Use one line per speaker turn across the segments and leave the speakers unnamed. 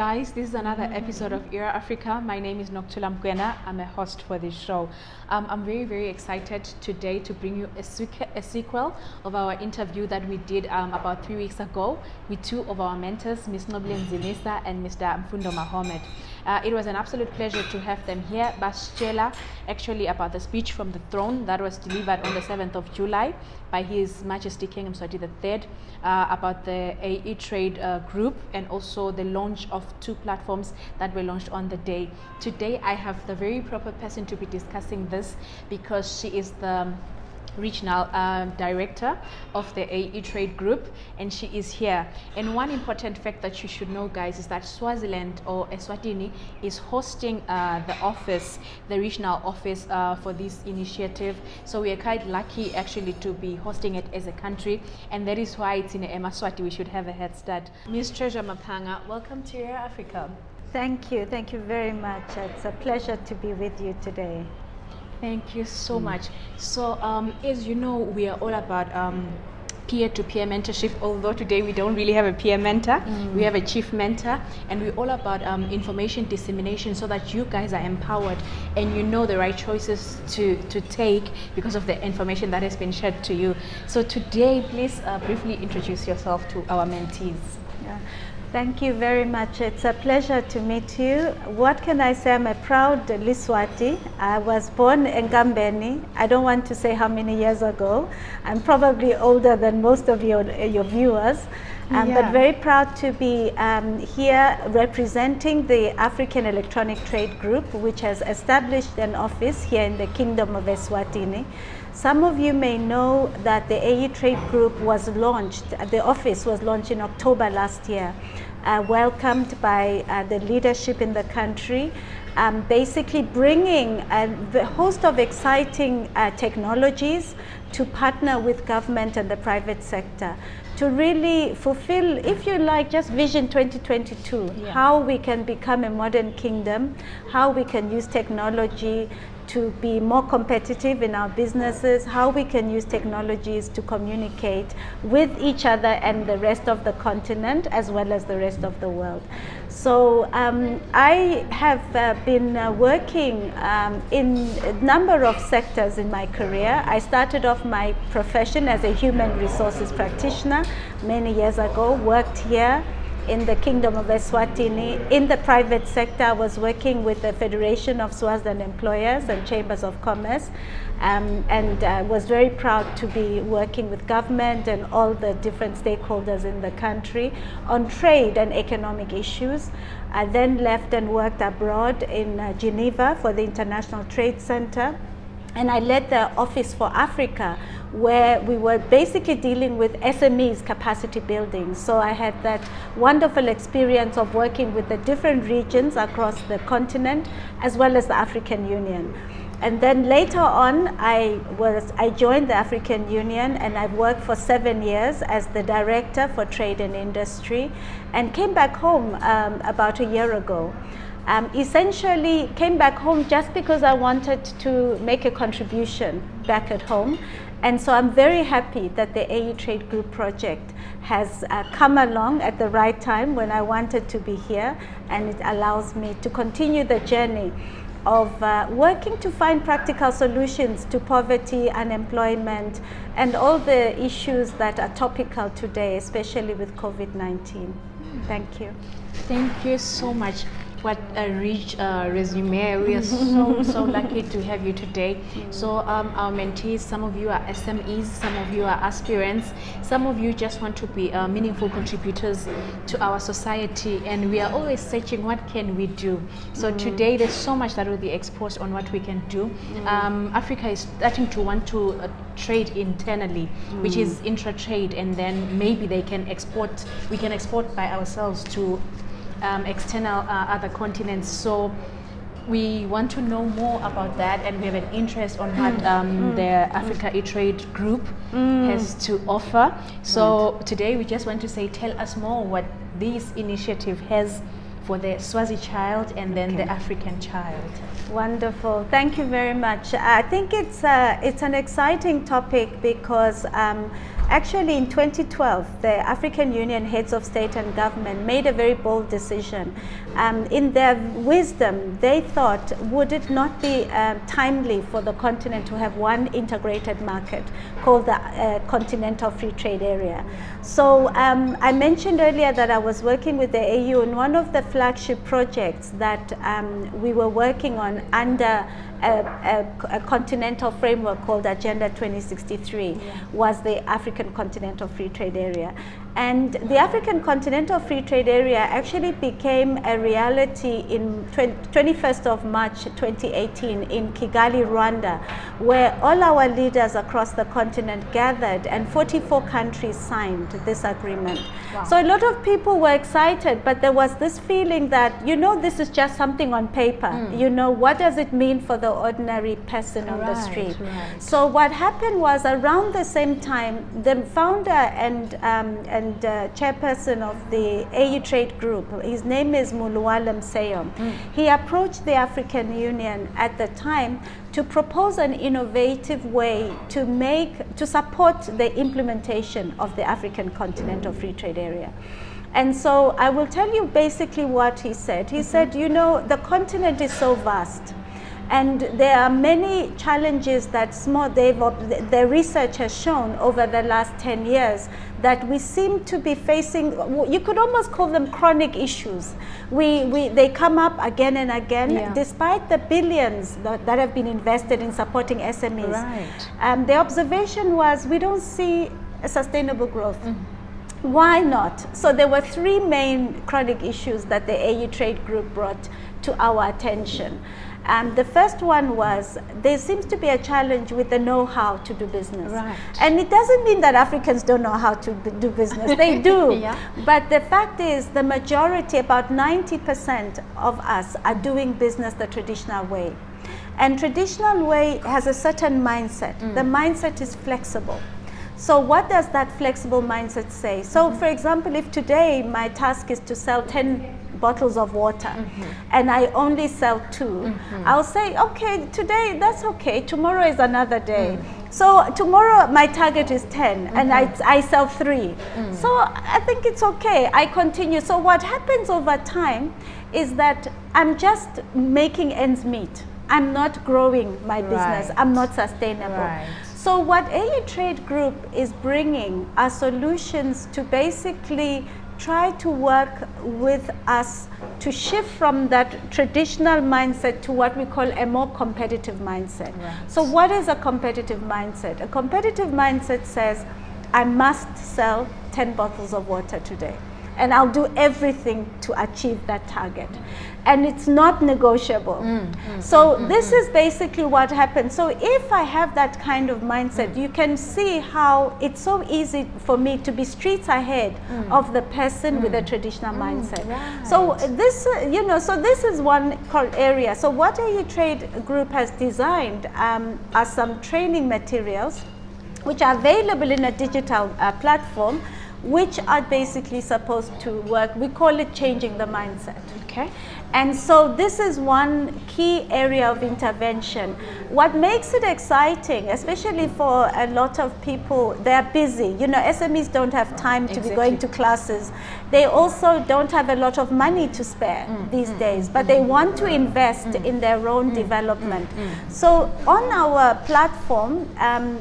guys, this is another episode of Era Africa. My name is Noktula Mkwena. I'm a host for this show. I'm very excited today to bring you a sequel of our interview that we did about 3 weeks ago with two of our mentors, Ms. Noblin Zinisa and Mr. Mfundo Mohammed. It was an absolute pleasure to have them here. Bashchela, actually about the speech from the throne that was delivered on the 7th of July by His Majesty King Mswati III about the Aetrade Group and also the launch of two platforms that were launched on the day. Today I have the very proper person to be discussing this because she is the regional director of the Aetrade Group, and she is here. And one important fact that you should know, guys, is that Swaziland or Eswatini is hosting the office, the regional office for this initiative. So we are quite lucky actually to be hosting it as a country, and that is why it's in Emaswati. We should have a head start. Ms. Treasure Maphanga, welcome to Era Africa.
Thank you very much. It's a pleasure to be with you today.
Thank you so much. So as you know, we are all about peer-to-peer mentorship, although today we don't really have a peer mentor. We have a chief mentor, and we're all about information dissemination so that you guys are empowered and you know the right choices to take because of the information that has been shared to you. So today, please briefly introduce yourself to our mentees.
Yeah. Thank you very much. It's a pleasure to meet you. What can I say? I'm a proud Liswati. I was born in Ngambeni. I don't want to say how many years ago. I'm probably older than most of your viewers. But very proud to be here representing the African Electronic Trade Group, which has established an office here in the Kingdom of Eswatini. Some of you may know that the Aetrade Group was launched, the office was launched in October last year, welcomed by the leadership in the country, basically bringing a host of exciting technologies to partner with government and the private sector to really fulfill, if you like, just Vision 2022, how we can become a modern kingdom, how we can use technology to be more competitive in our businesses, how we can use technologies to communicate with each other and the rest of the continent as well as the rest of the world. So I have been working in a number of sectors in my career. I started off my profession as a human resources practitioner many years ago, worked here in the Kingdom of Eswatini. In the private sector, I was working with the Federation of Swaziland Employers and Chambers of Commerce, and was very proud to be working with government and all the different stakeholders in the country on trade and economic issues. I then left and worked abroad in Geneva for the International Trade Center, and I led the Office for Africa, where we were basically dealing with SMEs capacity building. So I had that wonderful experience of working with the different regions across the continent as well as the African Union. And then later on, I joined the African Union, and I've worked for 7 years as the Director for Trade and Industry, and came back home about a year ago. Essentially came back home just because I wanted to make a contribution back at home. And so I'm very happy that the Aetrade Group project has come along at the right time when I wanted to be here, and it allows me to continue the journey of working to find practical solutions to poverty, unemployment, and all the issues that are topical today, especially with COVID-19. Thank you.
Thank you so much. What a rich resume. We are so lucky to have you today. So our mentees, some of you are SMEs, some of you are aspirants, some of you just want to be meaningful contributors to our society, and we are always searching what can we do. So today there's so much that will be exposed on what we can do. Africa is starting to want to trade internally, which is intra-trade, and then maybe we can export by ourselves to external other continents. So we want to know more about that, and we have an interest on what the Africa Aetrade Group has to offer. So today we just want to say, tell us more what this initiative has for the Swazi child and then the African child.
Wonderful. Thank you very much. I think it's an exciting topic because Actually, in 2012, the African Union heads of state and government made a very bold decision. In their wisdom, they thought, would it not be timely for the continent to have one integrated market called the Continental Free Trade Area? So I mentioned earlier that I was working with the AU on one of the flagship projects that we were working on under a continental framework called Agenda 2063, was the African Continental Free Trade Area. And the African Continental Free Trade Area actually became a reality in 21st of March 2018 in Kigali, Rwanda, where all our leaders across the continent gathered and 44 countries signed this agreement. Wow. So a lot of people were excited, but there was this feeling that, you know, this is just something on paper. You know, what does it mean for the ordinary person on the street? Right. So what happened was, around the same time, the founder and chairperson of the Aetrade Group, his name is Muluwala Mseyo, he approached the African Union at the time to propose an innovative way to support the implementation of the African Continental Free Trade Area. And so I will tell you basically what he said. He said, you know, the continent is so vast, and there are many challenges that the research has shown over the last 10 years that we seem to be facing. You could almost call them chronic issues. They come up again and again, despite the billions that have been invested in supporting SMEs. Right. The observation was, we don't see a sustainable growth. Why not? So there were three main chronic issues that the Aetrade Group brought to our attention. The first one was, there seems to be a challenge with the know-how to do business. Right. And it doesn't mean that Africans don't know how to do business. They do. But the fact is, the majority, about 90% of us, are doing business the traditional way. And traditional way has a certain mindset. The mindset is flexible. So what does that flexible mindset say? So for example, if today my task is to sell 10 bottles of water and I only sell 2, I'll say, okay, today that's okay, tomorrow is another day. So tomorrow my target is 10 and I sell 3. So I think it's okay, I continue. So what happens over time is that I'm just making ends meet. I'm not growing my business, I'm not sustainable. So what Aetrade Group is bringing are solutions to basically try to work with us to shift from that traditional mindset to what we call a more competitive mindset. So what is a competitive mindset? A competitive mindset says, I must sell 10 bottles of water today, and I'll do everything to achieve that target. And it's not negotiable. So this is basically what happens. So if I have that kind of mindset, you can see how it's so easy for me to be streets ahead of the person with a traditional mindset. So this, you know, so this is one area. So what Aetrade Group has designed are some training materials which are available in a digital platform, which are basically supposed to work. We call it changing the mindset. Okay. And so this is one key area of intervention. What makes it exciting, especially for a lot of people, they're busy. You know, SMEs don't have time to be going to classes. They also don't have a lot of money to spare these days, but they want to invest in their own development. So on our platform,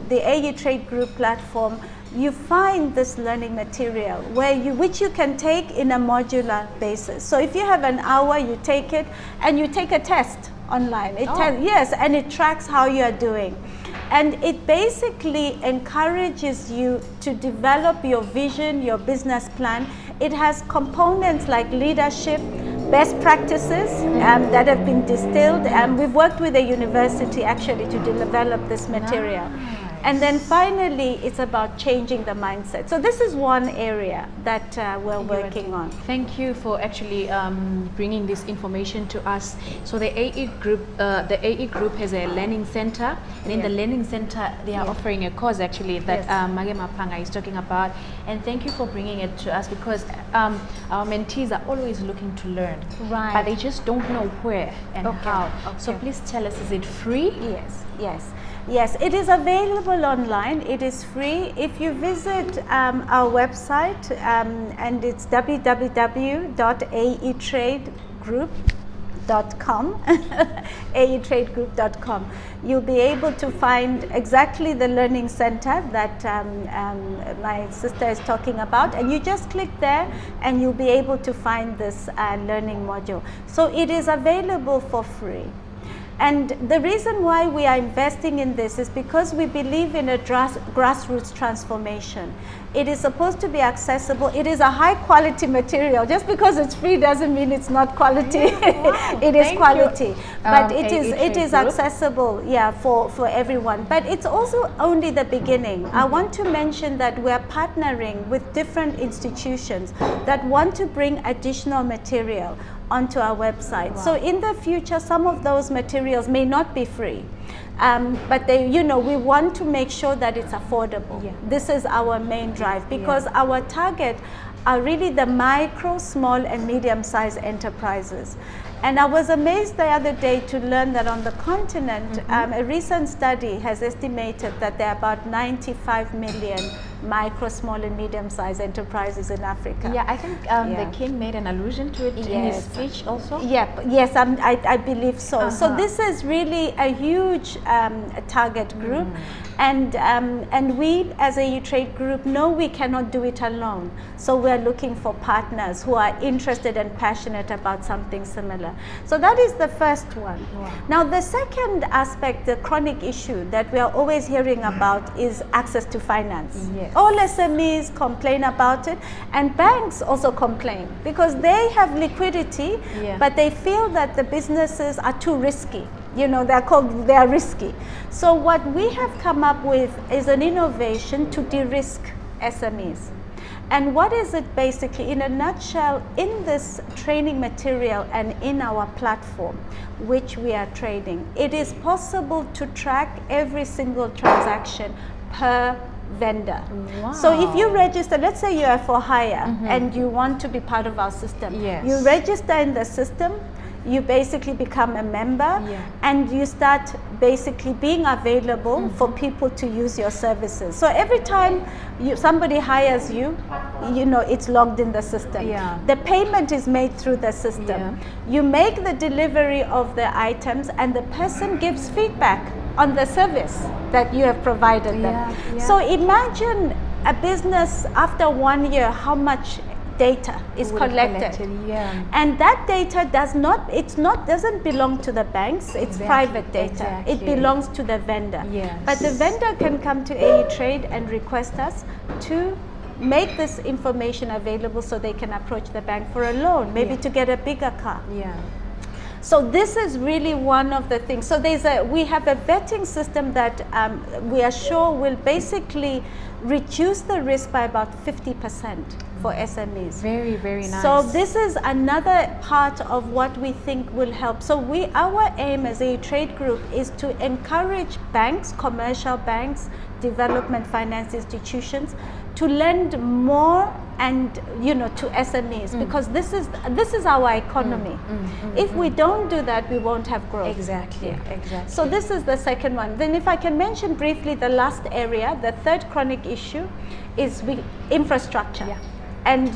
the Aetrade Group platform, you find this learning material which you can take in a modular basis. So if you have an hour, you take it and you take a test online. Yes, and it tracks how you are doing. And it basically encourages you to develop your vision, your business plan. It has components like leadership, best practices that have been distilled, and we've worked with a university actually to develop this material. And then finally, it's about changing the mindset. So this is one area that we're working on.
Thank you for actually bringing this information to us. So the AE Group has a learning center, and in the learning center, they are offering a course actually that Maphanga is talking about. And thank you for bringing it to us, because our mentees are always looking to learn, but they just don't know where and how. So please tell us, is it free?
Yes. Yes, it is available online. It is free. If you visit our website, and it's www.aetradegroup.com, aetradegroup.com, you'll be able to find exactly the learning center that my sister is talking about, and you just click there and you'll be able to find this learning module. So it is available for free. And the reason why we are investing in this is because we believe in a grassroots transformation. It is supposed to be accessible. It is a high quality material. Just because it's free doesn't mean it's not quality. Yeah, wow. It is quality. But it is accessible, yeah, for everyone. But it's also only the beginning. I want to mention that we are partnering with different institutions that want to bring additional material onto our website. Wow. So in the future, some of those materials may not be free, but they, we want to make sure that it's affordable. Yeah. This is our main drive, because our target are really the micro, small and medium-sized enterprises. And I was amazed the other day to learn that on the continent, a recent study has estimated that there are about 95 million micro, small and medium-sized enterprises in Africa.
Yeah, I think the King made an allusion to it in his speech also.
Yeah, yes, I believe so. So this is really a huge target group. And we as a Etrade Group know we cannot do it alone. So we're looking for partners who are interested and passionate about something similar. So that is the first one. Wow. Now the second aspect, the chronic issue that we are always hearing about, is access to finance. Yes. All SMEs complain about it, and banks also complain because they have liquidity, but they feel that the businesses are too risky. They are risky. So what we have come up with is an innovation to de-risk SMEs. And what is it basically? In a nutshell, in this training material and in our platform, which we are trading, it is possible to track every single transaction per vendor. Wow. So if you register, let's say you are for hire and you want to be part of our system, you register in the system, you basically become a member, and you start basically being available for people to use your services. So every time somebody hires you, it's logged in the system. The payment is made through the system. You make the delivery of the items and the person gives feedback on the service that you have provided them. So imagine a business after 1 year, how much data is collected, and that data doesn't belong to the banks. It's private data. It belongs to the vendor. But the vendor can come to Etrade and request us to make this information available so they can approach the bank for a loan, maybe to get a bigger car. So this is really one of the things. So we have a vetting system that we are sure will basically reduce the risk by about 50% for SMEs. Very, very nice. So this is another part of what we think will help. So our aim as a trade group is to encourage banks, commercial banks, development finance institutions to lend more and to SMEs, because this is our economy. If we don't do that, we won't have growth. Exactly. So this is the second one. Then if I can mention briefly the last area, the third chronic issue is infrastructure. And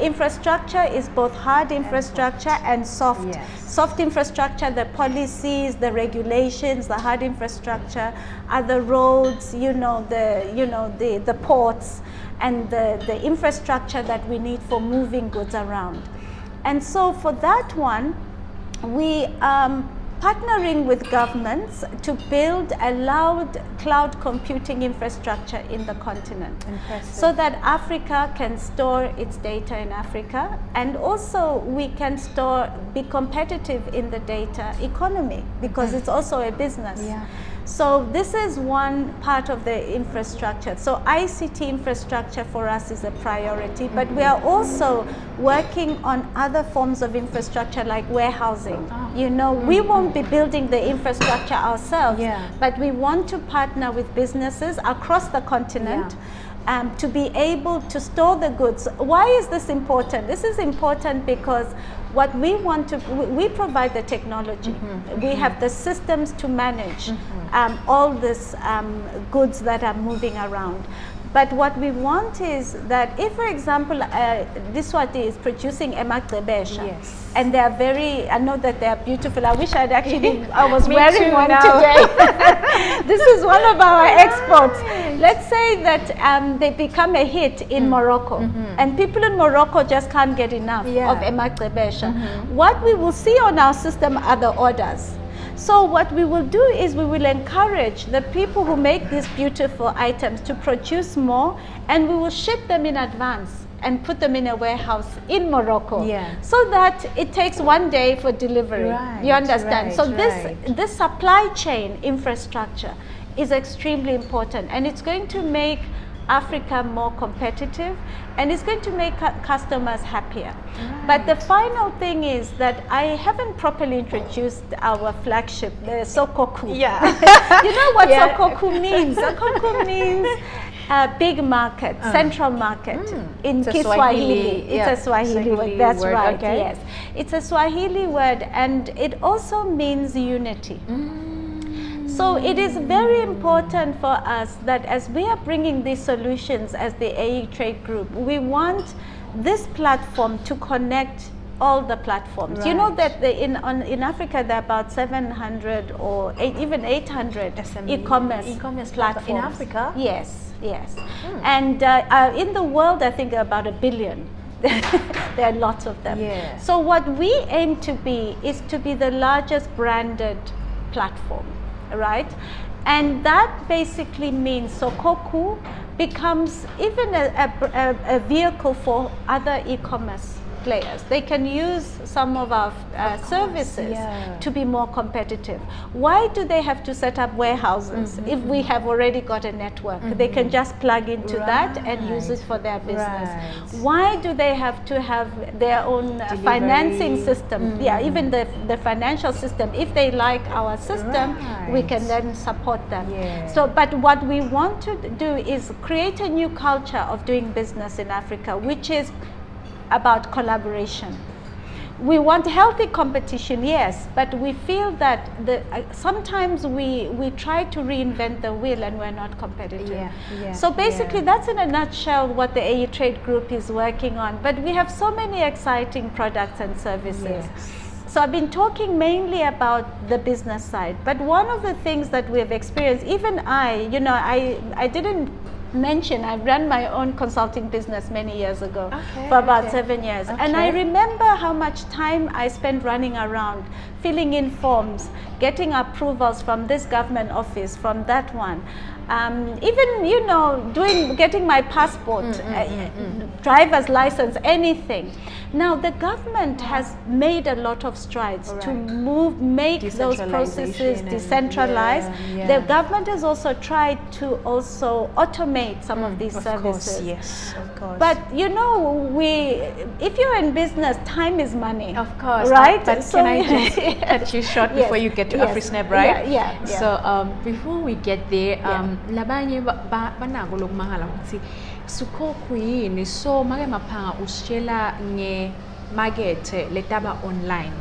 infrastructure is both hard infrastructure and soft. Soft infrastructure, the policies, the regulations. The hard infrastructure are the roads, the ports, and the infrastructure that we need for moving goods around. And so for that one, we partnering with governments to build a cloud computing infrastructure in the continent. So that Africa can store its data in Africa, and also we can be competitive in the data economy, because it's also a business. So this is one part of the infrastructure. So ICT infrastructure for us is a priority, but we are also working on other forms of infrastructure like warehousing. We won't be building the infrastructure ourselves, but we want to partner with businesses across the continent to be able to store the goods. Why is this important? This is important because What we want to, we provide the technology. We have the systems to manage all these goods that are moving around. But what we want is that if, for example, Liswati is producing emagrebesha,
yes,
and they are very, I know that they are beautiful. I wish I'd actually, I was
Me
wearing
too
one
now.
today. This is one of our exports. Let's say that they become a hit in Morocco, and people in Morocco just can't get enough of emagrebesha. What we will see on our system are the orders. So what we will do is we will encourage the people who make these beautiful items to produce more, and we will ship them in advance and put them in a warehouse in Morocco, so that it takes 1 day for delivery. You understand? So this supply chain infrastructure is extremely important, and it's going to make Africa more competitive, and it's going to make customers happier. But the final thing is that I haven't properly introduced our flagship, the SOKOKUU. You know what SOKOKUU means? SOKOKUU means big market, central market in Kiswahili. It's a Swahili word. That's right. Okay. Yes, it's a Swahili word, and it also means unity. So it is very important for us that as we are bringing these solutions as the Aetrade Group, we want this platform to connect all the platforms. You know that in Africa there are about 700 or even 800 e-commerce platforms.
In Africa?
Yes, yes. And in the world, I think about 1 billion. There are lots of them. So what we aim to be is to be the largest branded platform. Right, and that basically means SOKOKUU becomes even a vehicle for other e-commerce players. They can use some of our services to be more competitive. Why do they have to set up warehouses if we have already got a network? They can just plug into that and use it for their business. Why do they have to have their own financing system? Even the financial system. If they like our system, we can then support them. So, but what we want to do is create a new culture of doing business in Africa, which is about collaboration. We want healthy competition, yes, but we feel that sometimes we try to reinvent the wheel and we're not competitive. So basically that's in a nutshell what the Aetrade Group is working on, but we have so many exciting products and services. So I've been talking mainly about the business side, but one of the things that we've experienced, even I didn't mention, I ran my own consulting business many years ago for about 7 years. And I remember how much time I spent running around, filling in forms, getting approvals from this government office, from that one. Even, getting my passport, driver's license, anything. Now the government has made a lot of strides to make those processes decentralized. The government has also tried to also automate some of these services.
Of course.
But if you're in business, time is money.
Of course.
Right?
But
so
can I just cut you short before you get to Afrisnap, right? So before we get there, labanye banako lokumahala ukuthi SOKOKUU yini, so make Maphanga usitshela nge market letaba online.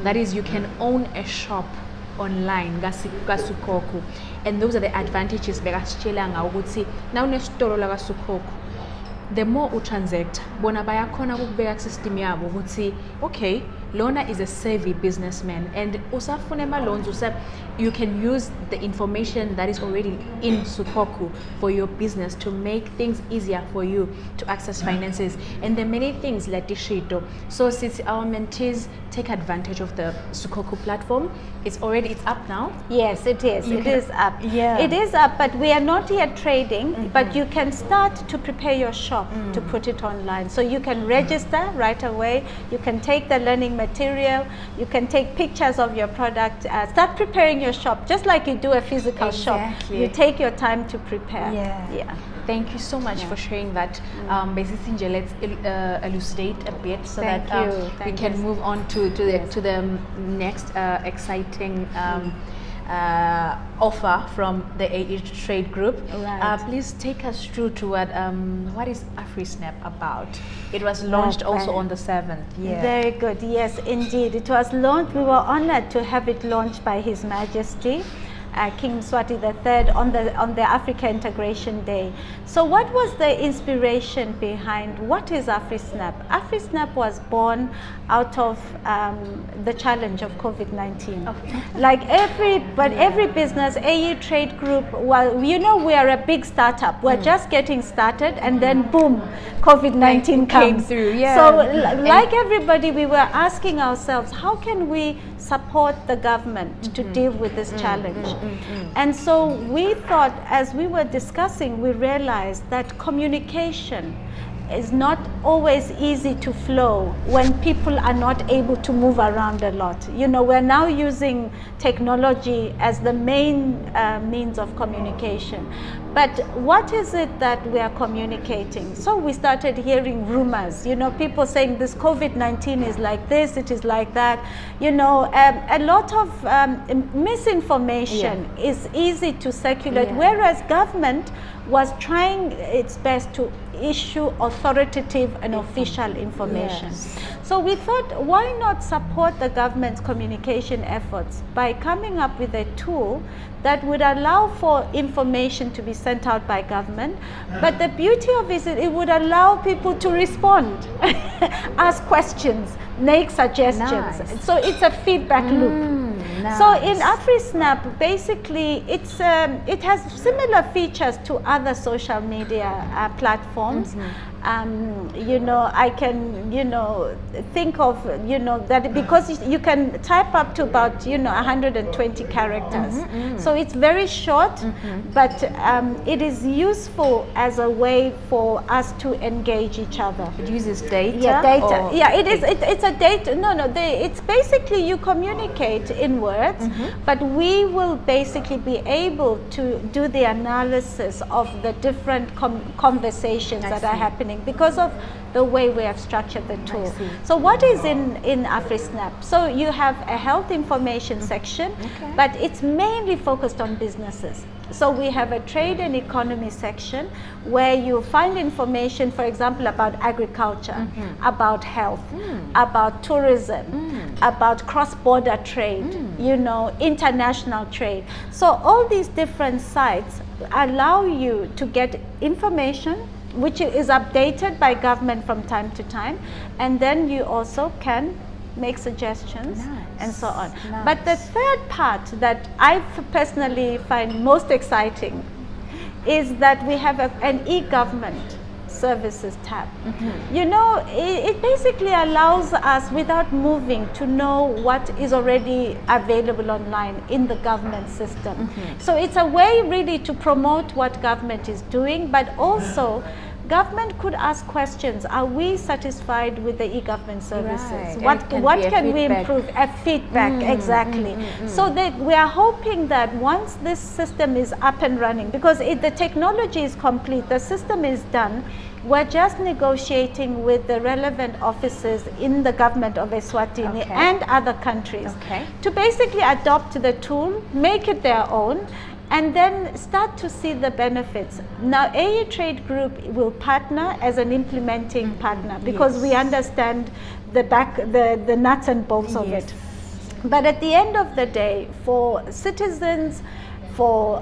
That is, you can own a shop online ka SOKOKUU, and those are the advantages bekasitshela ngawo ukuthi na unesitolo la ka SOKOKUU, the more u transact bona bayakhona ukubeka ku system yabo ukuthi okay, Lona is a savvy businessman, and usafune loans, you can use the information that is already in SOKOKUU for your business to make things easier for you to access finances. And there are many things like Dishito. So since our mentees take advantage of the SOKOKUU platform, it's up now. Yes, it is. It is up. It is up, but we are not yet trading. But you can start to prepare your shop to put it online. So you can register right away. You can take the learning material. You can take pictures of your product. Start preparing your shop just like you do a physical shop. You take your time to prepare. Thank you so much for sharing that. Basically, let's elucidate a bit so that we can move on to the next exciting offer from the Aetrade Group.
Right.
Please take us through to what is Afrisnap about? It was launched also on the 7th. Yeah.
Very good. Yes, indeed. It was launched. We were honored to have it launched by His Majesty King Mswati III on the Africa Integration Day. So what was the inspiration behind what is Afrisnap? Afrisnap was born out of the challenge of COVID-19. Like every business, Aetrade Group, well, you know, we are a big startup. We're just getting started, and then boom, COVID-19
came
comes
through. Yeah.
So like everybody, we were asking ourselves, how can we support the government to deal with this challenge? And so we thought, as we were discussing, we realized that communication is not always easy to flow when people are not able to move around a lot. You know, we're now using technology as the main means of communication. But what is it that we are communicating? So we started hearing rumors, you know, people saying this COVID-19 is like this, it is like that. You know, a lot of misinformation is easy to circulate, whereas government was trying its best to issue authoritative and official information. So we thought, why not support the government's communication efforts by coming up with a tool that would allow for information to be sent out by government, but the beauty of it is it would allow people to respond, ask questions, make suggestions. So it's a feedback loop. So in Afrisnap, basically, it has similar features to other social media platforms. You know, I can, you know, think of, you know, that because you can type up to about, you know, 120 characters. So it's very short, but it is useful as a way for us to engage each other.
It uses data?
Yeah, data. Yeah, it is. It's a data. It's basically you communicate in words, but we will basically be able to do the analysis of the different conversations that are happening because of the way we have structured the tool. So what is in Afrisnap? So you have a health information section, but it's mainly focused on businesses. So we have a trade and economy section where you find information, for example, about agriculture, about health, about tourism, about cross-border trade, you know, international trade. So all these different sites allow you to get information which is updated by government from time to time, and then you also can make suggestions and so on. But the third part that I personally find most exciting is that we have an e-government services tab. You know, it basically allows us, without moving, to know what is already available online in the government system. So it's a way really to promote what government is doing, but also government could ask questions. Are we satisfied with the e-government services? What can we improve? A feedback, exactly. So that we are hoping that once this system is up and running, because the technology is complete, the system is done, we're just negotiating with the relevant offices in the government of Eswatini and other countries to basically adopt the tool, make it their own, and then start to see the benefits. Now, Aetrade Group will partner as an implementing partner because we understand the nuts and bolts of it. But at the end of the day, for citizens, for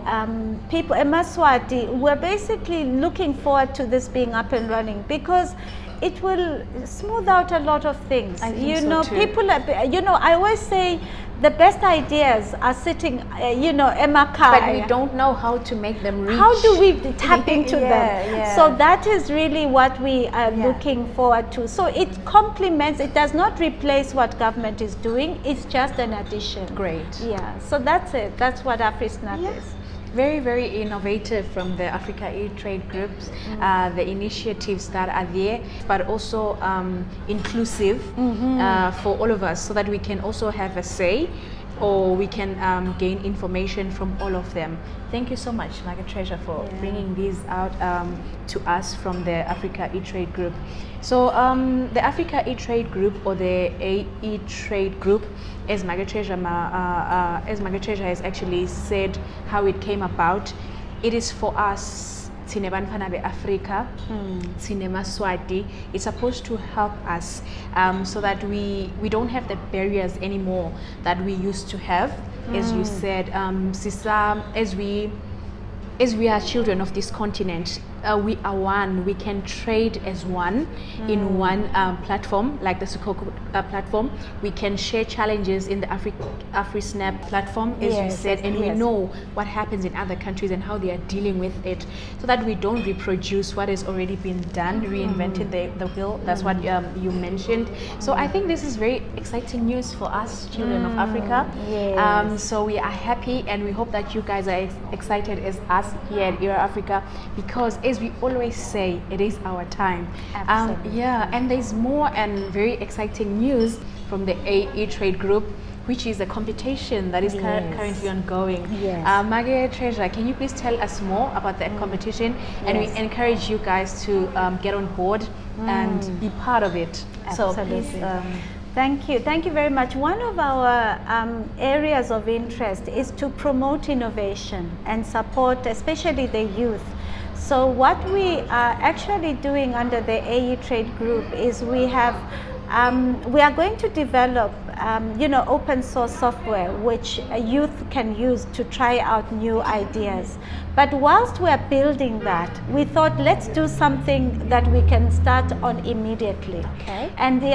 people in Maswati, we're basically looking forward to this being up and running because it will smooth out a lot of things. You know, people are, you know, I always say the best ideas are sitting, you know, Emakai.
But we don't know how to make them reach.
How do we tap into them? So that is really what we are looking forward to. So it complements, it does not replace what government is doing, it's just an addition.
Great.
Yeah, so that's it. That's what Afrisnap is.
Very, very innovative from the Africa Aetrade Groups, the initiatives that are there, but also inclusive for all of us so that we can also have a say or we can gain information from all of them. Thank you so much, Margaret Treasure, for bringing these out to us from the Africa Aetrade Group. So the Africa Aetrade Group, or the Aetrade Group, as Margaret Treasure has actually said how it came about, it is for us. Tsine bantwana be-Africa, tsine Maswati. It's supposed to help us so that we don't have the barriers anymore that we used to have. As you said, Sisa, as we are children of this continent, we are one. We can trade as one in one platform, like the SOKOKUU platform. We can share challenges in the Afrisnap platform, as you said, and we know what happens in other countries and how they are dealing with it, so that we don't reproduce what has already been done, reinventing the wheel. That's what you mentioned. So I think this is very exciting news for us, children of Africa. So we are happy, and we hope that you guys are excited as us here at Era Africa, because as we always say, it is our time. And there's more and very exciting news from the Aetrade Group, which is a competition that is currently ongoing. Margaret Treasure, can you please tell us more about that competition? And we encourage you guys to get on board and be part of it.
Absolutely.
So please,
thank you very much. One of our areas of interest is to promote innovation and support especially the youth. So what we are actually doing under the Aetrade Group is we are going to develop open source software which youth can use to try out new ideas. But whilst we are building that, we thought, let's do something that we can start on immediately. And the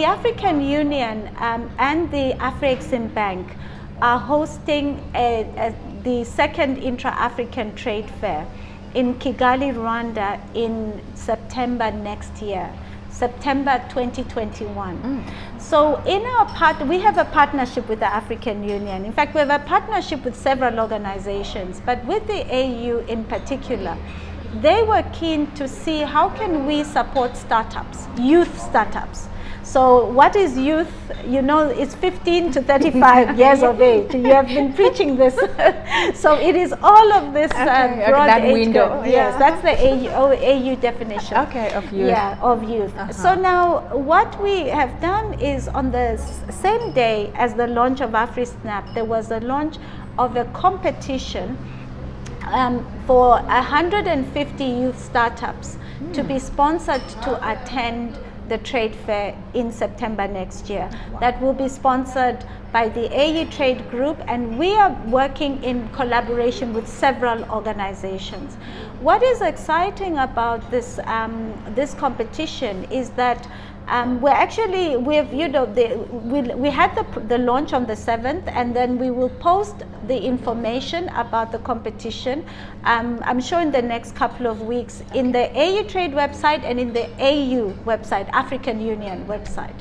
African Union and the Afrisnap Bank are hosting the second Intra-African Trade Fair in Kigali, Rwanda in September next year. September 2021. So in our we have a partnership with the African Union. In fact, we have a partnership with several organizations, but with the AU in particular, they were keen to see how can we support startups, youth startups. So what is youth? You know, it's 15 to 35 years of age. You have been preaching this. So it is all of this broad
that
age
window.
group. Yes, that's the AU definition.
Of youth.
Yeah, of youth. So now what we have done is on the same day as the launch of Afrisnap, there was a launch of a competition for 150 youth startups to be sponsored to attend the trade fair in September next year. That will be sponsored by the Aetrade Group, and we are working in collaboration with several organizations. What is exciting about this this competition is that we had the launch on the 7th, and then we will post the information about the competition, I'm sure in the next couple of weeks, in the Aetrade website and in the AU website, African Union website.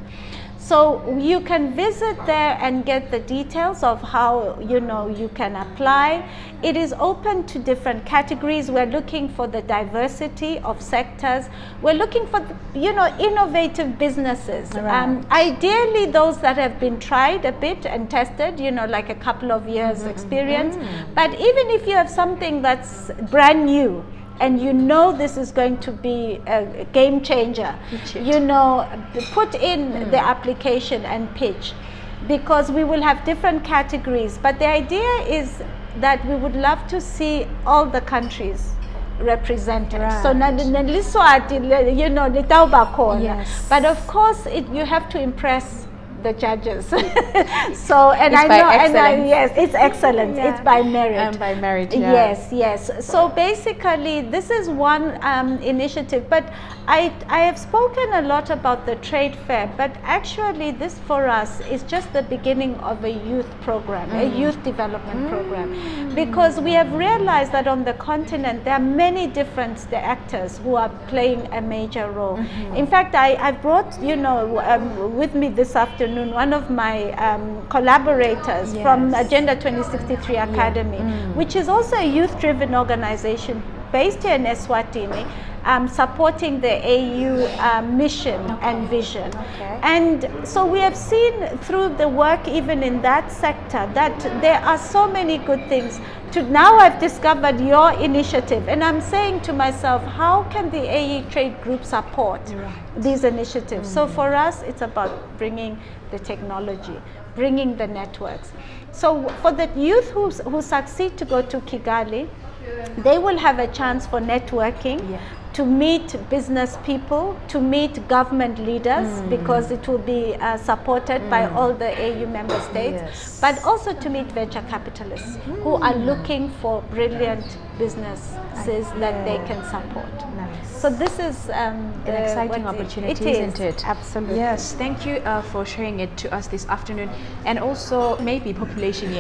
So you can visit there and get the details of how you can apply. It is open to different categories. We're looking for the diversity of sectors. We're looking for innovative businesses. Ideally those that have been tried a bit and tested, like a couple of years experience. But even if you have something that's brand new, and this is going to be a game changer, put in the application and pitch, because we will have different categories. But the idea is that we would love to see all the countries represented. So
yes.
But of course you have to impress the judges. So yes, it's excellence. It's by merit.
By merit,
Yes. So basically this is one initiative, but I have spoken a lot about the trade fair, but actually this for us is just the beginning of a youth program, a youth development program, because we have realized that on the continent there are many different actors who are playing a major role. In fact, I brought with me this afternoon one of my collaborators from Agenda 2063 Academy, which is also a youth-driven organization based here in Eswatini. supporting the AU mission and vision. And so we have seen through the work even in that sector that there are so many good things. Now I've discovered your initiative, and I'm saying to myself, how can the Aetrade Group support these initiatives? So for us, it's about bringing the technology, bringing the networks. So for the youth who succeed to go to Kigali, they will have a chance for networking, to meet business people, to meet government leaders, because it will be supported by all the AU member states, but also to meet venture capitalists who are looking for brilliant businesses that they can support. So this is
an exciting opportunity, isn't it?
Absolutely.
Yes, thank you for sharing it to us this afternoon. And also maybe population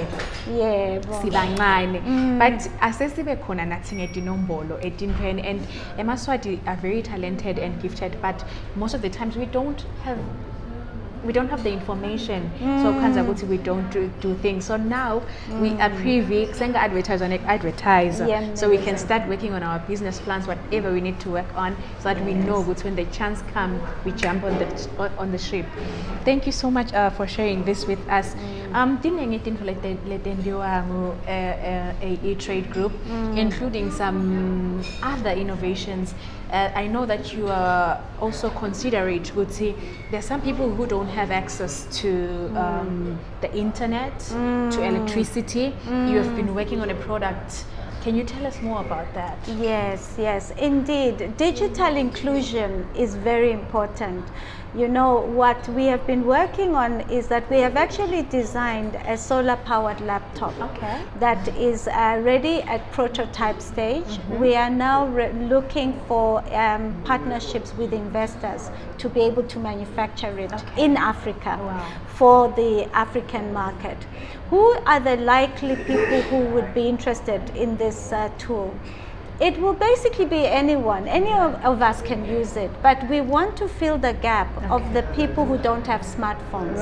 but asesibe khona nathi ngedinombolo edinpen, and eMaswati are very talented and gifted, but most of the times we don't have the information. So kanza we don't do things. So now we are privy, senga advertise, so we can start working on our business plans, whatever we need to work on, so that we know when the chance comes, we jump on the ship. Thank you so much for sharing this with us. Aetrade Group, including some other innovations. I know that you are also considerate. There's some people who don't have access to the internet, to electricity. You have been working on a product. Can you tell us more about that?
Yes, indeed. Digital inclusion is very important. You know, what we have been working on is that we have actually designed a solar-powered laptop that is ready at prototype stage. We are now looking for partnerships with investors to be able to manufacture it in Africa for the African market. Who are the likely people who would be interested in this tool? It will basically be anyone. Any of us can use it, but we want to fill the gap of the people who don't have smartphones,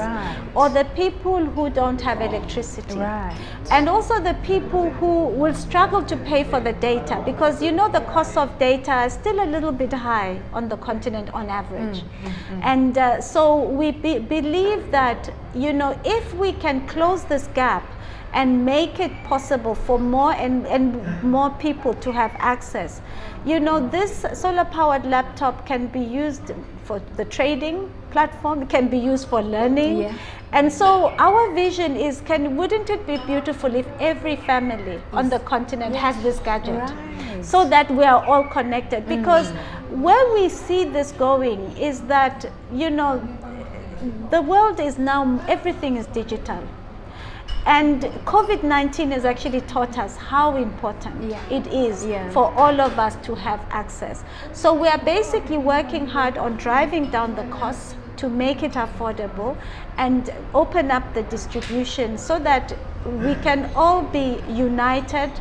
or the people who don't have electricity, and also the people who will struggle to pay for the data, because you know the cost of data is still a little bit high on the continent on average. And so we believe that, you know, if we can close this gap and make it possible for more and more people to have access. You know, this solar-powered laptop can be used for the trading platform, it can be used for learning. And so our vision is, wouldn't it be beautiful if every family on the continent has this gadget, so that we are all connected? Because where we see this going is that, you know, the world is now, everything is digital. And COVID-19 has actually taught us how important it is for all of us to have access. So we are basically working hard on driving down the costs to make it affordable and open up the distribution so that we can all be united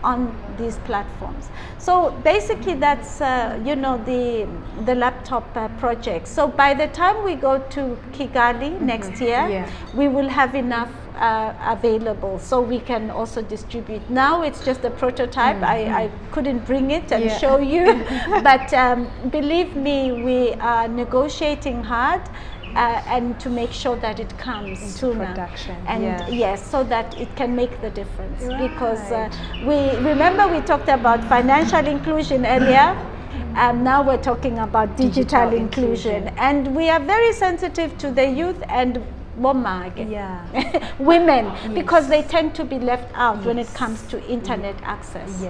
on these platforms. So basically that's you know, the laptop project. So by the time we go to Kigali next year, we will have enough available, so we can also distribute. Now it's just a prototype. I couldn't bring it and show you, but believe me, we are negotiating hard and to make sure that it comes sooner.
Production.
And yes, so that it can make the difference. Because we remember we talked about financial inclusion earlier. Now we're talking about digital inclusion, and we are very sensitive to the youth and women, because they tend to be left out when it comes to internet access.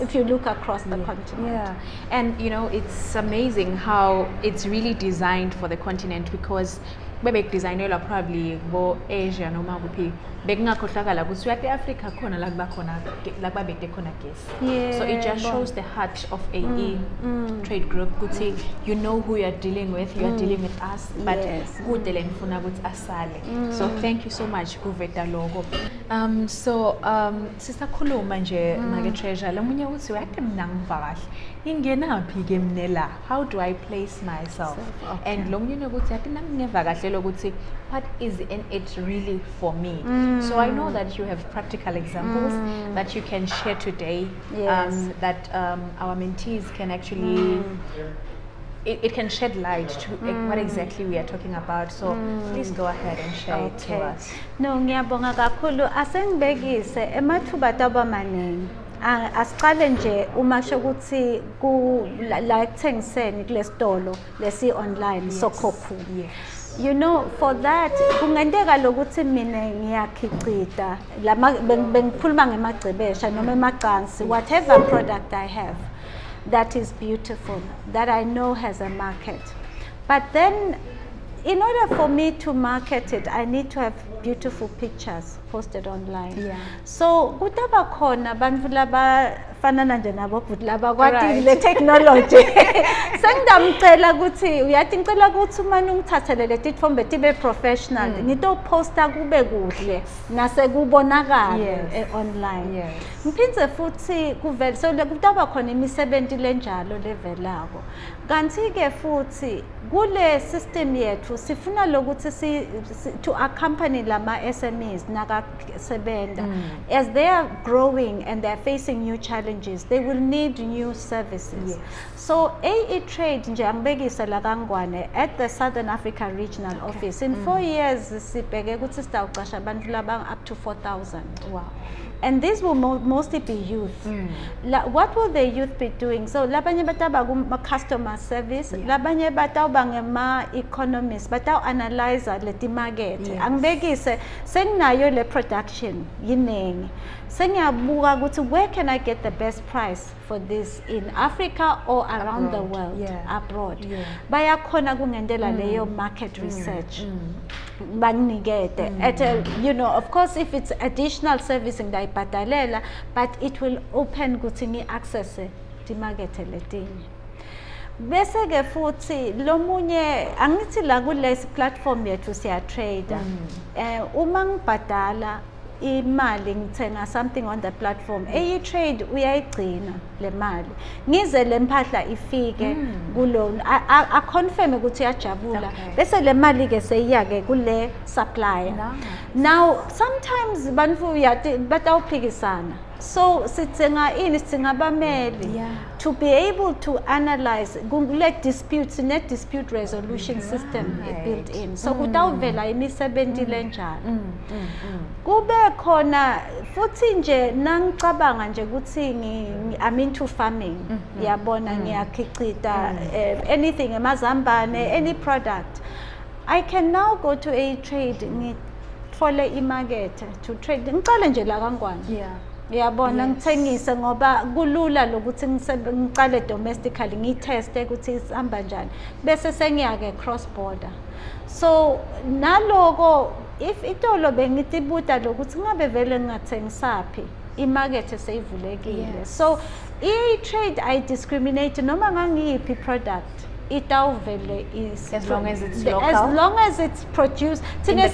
If you look across the continent.
And you know, it's amazing how it's really designed for the continent, because bebek designer probably bo Asia no mabupi bekungakhohlakala ukuthi uyate Africa khona la kubakhona la babekde khona gas. So it just shows the heart of Aetrade Group ukuthi you know who you are dealing with, you are dealing with us, but kude le ngifuna ukuthi asale. So thank you so much kuveta logo. So sisakhuluma nje make treasure lamunye uthi uyate mina ngiva kahle ingenaphi ke mne la, how do I place myself? And lo munye ukuthi yathi nami ngeva kahle what is in it really for me? So I know that you have practical examples that you can share today,
Yes.
that our mentees can actually it can shed light to what exactly we are talking about. So please go ahead and share it to us.
No, ngiyabonga kakhulu. Asengibekise emathuba taba maningi. Asiqale nje uma shokuthi ku la ekuthengiseni kule stolo lesi online SOKOKUU.
Yes.
You know, for that kungenteka lokuthi mina ngiyakhicita lama bengikhuluma ngemagcebesha noma emacansi, whatever product I have that is beautiful, that I know has a market. But then in order for me to market it, I need to have beautiful pictures posted online.
Yeah.
So kutaba khona bantfu labafana nje nabo futhi labakwati le technology. Sengidamcela ukuthi uyathi ngicela ukuthi uma ungithathele le tithombe tibe professional, ngito posta kube kuhle nase kubonakala online.
Yes.
Ngiphindze futhi kuvela so kutaba khona imisebenzi lenjalo levelako. Kanti ke futhi kule system yethu sifuna lokuthi to accompany lama SMEs naka sebenda as they are growing and they are facing new challenges, they will need new services.
Yes.
So Etrade nje angibekisa la kaNgwane at the Southern Africa Regional Office in 4 years sibheke ukuthi sitawuqasha abantu laba up to 4,000.
Wow.
And these will mostly be youth. What will the youth be doing? So labanye bataba customer service, labanye bataba ngema economists, bataw analyze le market. Angibekise senginayo le production yiningi. Sengiyabuka ukuthi where can I get the best price for this in Africa or around the world, abroad. Bayakhona kungendela leyo market research. Banginikete at you know, of course if it's additional service ngidayibhadalela, but it will open ukuthi ngi access di market letinye. Bese ke futhi lomunye angithi la kule platform yethu siya trade. Uma ngibhadala imali ngithenga something on the platform, Etrade uyayigcina le mali ngize le mpahla ifike kulo a confirm ukuthi yajabula, bese le mali ke seyiya ke kule supplier. Now sometimes bantfu batawuphikisana, so sitsenga abameli to be able to analyze kule disputes, net dispute resolution system built in, so kutawuvela imisebenzi lenjalo. Kube khona futhi nje nangicabanga nje ukuthi I'm into farming, yabona ngiyakhicita anything emazambane, any product, I can now go to Etrade ngithole imarket to trade. Ngicale nje la kaNgwane. Yabona ngithengise ngoba kulula lokuthi ngiqale domestically ngiteste ukuthi isihamba njani bese sengiyake cross border. So naloko if itolo bengitibuta lokuthi ngabe vele ngingathengisaphi imarket eseyivulekile. So Etrade I discriminate noma ngangiyiphi product itawuvele is
as long as it's local,
as long as it's produced.
Thina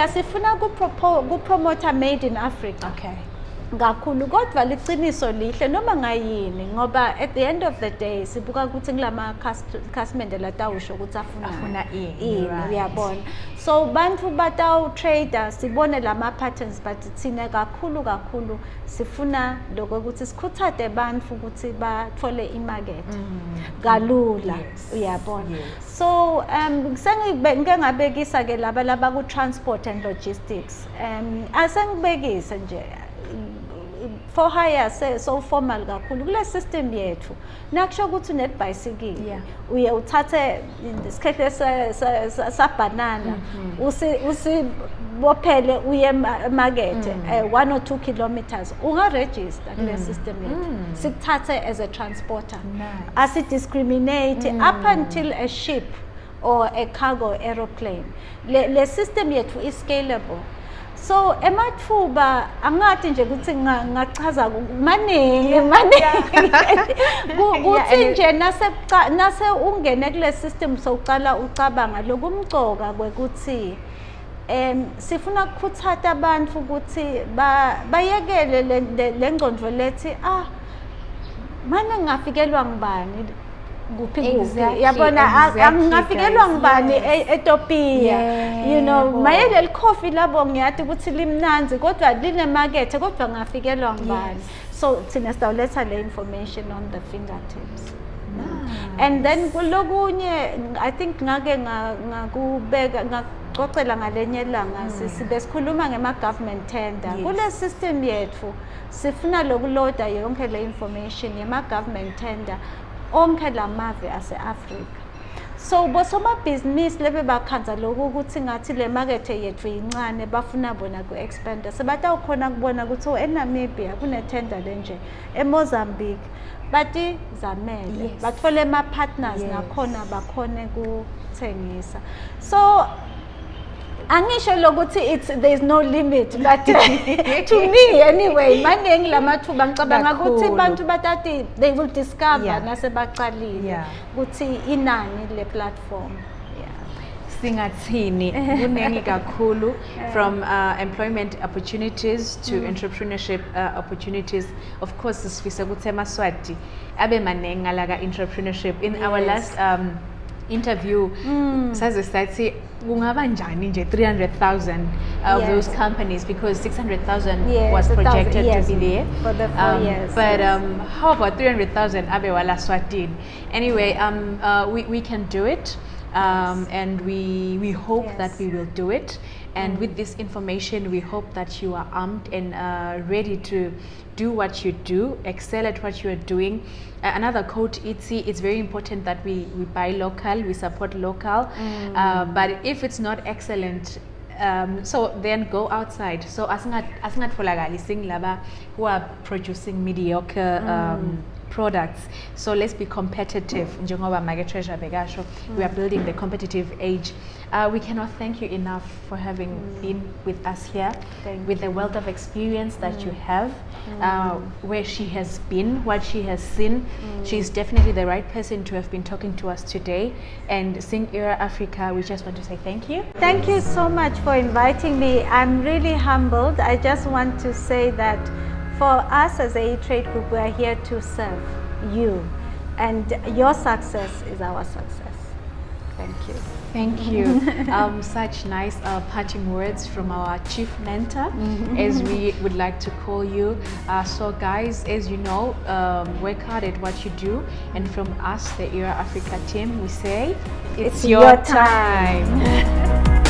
sifuna ku promoter made in Africa.
Okay.
Kakhulu kodwa liqiniso lihle noma ngayini ngoba at the end of the day sibuka ukuthi ngilama customer latawusho ukuthi afuna ini uyabona. So bantu bataw trader sibone lama patterns, but thina kakhulu sifuna lokho ukuthi sikhuthathe bantu ukuthi bathole imarket kalula uyabona. So ngeke ngabekisa ke laba ku transport and logistics, asengibekisa nje for hire so formal kakhulu kule system yethu nakusho ukuthi net bicycle uye uthathe isikhethe sa banana usibophele uye market 1 or 2 kilometers unga register kule system yethu sikuthathe as a transporter. As it discriminate up until a ship or a cargo aeroplane. Le system yethu is scalable. So emathuba angathi nje ukuthi ngachaza maningi kuthi nje nase ungene kule system sokuqala ucabanga lokumcoka kwekuthi sifuna ukukhuthatha abantu ukuthi bayekele le ngqondo lethi manje ngafikelwa ngibani kuphi
Exactly,
yabona
exactly,
angafikelwa
guys.
ngibani
Yes.
eTopia, you know,
Yebo.
maye leli coffee labo ngiyathi ukuthi limnanzi kodwa linemakethe kodwa ngafikelwa ngibani. So thina sitawuletha le information on the fingertips. And then kulokunye I think ngake ngakubeka ngacocela ngalenye langa sibe sikhuluma ngema government tender. Kule system yethu sifuna lokuloada yonke le information yema government tender onke lamave ase-Africa. So bosomabhizinisi lebe bakhanza lokhu ukuthi ngathi le market yethu yincane bafuna bona ku-expand. Sebatawukhona kubona ukuthi eNamibia kune-tender lenje, eMozambique bathi zamele bathole ama-partners nakhona bakhone kuthengisa. So angisho lokuthi there's no limit, but to me anyway maningi lamathuba ngicabanga ukuthi abantu batati they will discover nasebaqalile ukuthi inani le platform.
Singathini kunengi kakhulu from employment opportunities to entrepreneurship opportunities. Of course sifisa ukuthi eMaswati abe manengi ngala entrepreneurship. In our last interview saze sathi kungaba njani nje 300,000 of those companies, because 600,000 was projected to be there
for the 4 years.
But how about 300,000 abe wala Swatini? Anyway, we can do it. And we hope that we will do it. And with this information, we hope that you are armed and ready to do what you do, excel at what you are doing. Another quote, it's very important that we buy local, we support local. But if it's not excellent, so then go outside. So asingat folakali sing laba who are producing mediocre products. So let's be competitive. Njengoba Market Treasure Begasho, we are building the competitive age. We cannot thank you enough for having been with us here, with the wealth of experience that you have, where she has been, what she has seen. She's definitely the right person to have been talking to us today. And Sing Era Africa, we just want to say thank you.
Thank you so much for inviting me. I'm really humbled. I just want to say that for us as a Aetrade Group, we are here to serve you, and your success is our success. Thank you.
Thank you. Such nice parting words from our chief mentor, as we would like to call you. So guys, as you know, work hard at what you do, and from us, the Era Africa team, we say, it's your time.